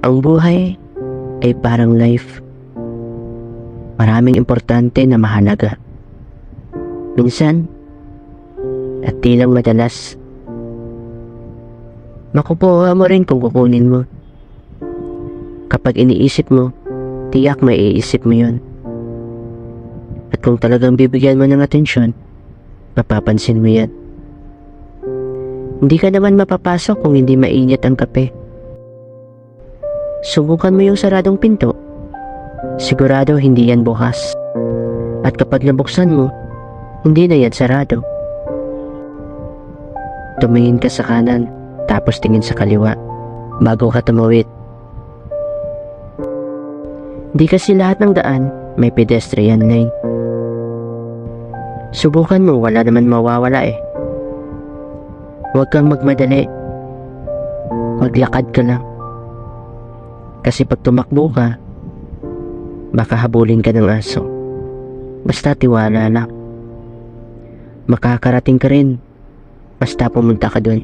Ang buhay ay parang life. Maraming importante na mahalaga. Minsan, at di lang madalas, makukuha mo rin kung kukunin mo. Kapag iniisip mo, tiyak may iisip mo yun. At kung talagang bibigyan mo ng atensyon, mapapansin mo yan. Hindi ka naman mapapasok kung hindi mainit ang kape. Subukan mo yung saradong pinto. Sigurado hindi yan bukas. At kapag nabuksan mo, hindi na yan sarado. Tumingin ka sa kanan, tapos tingin sa kaliwa, bago ka tumawid. Di kasi lahat ng daan may pedestrian lane. Subukan mo, wala naman mawawala eh. Huwag kang magmadali. Maglakad ka lang. Kasi pag tumakbo ka, baka habulin ka ng aso. Basta tiwala lang. Makakarating ka rin. Basta pumunta ka dun.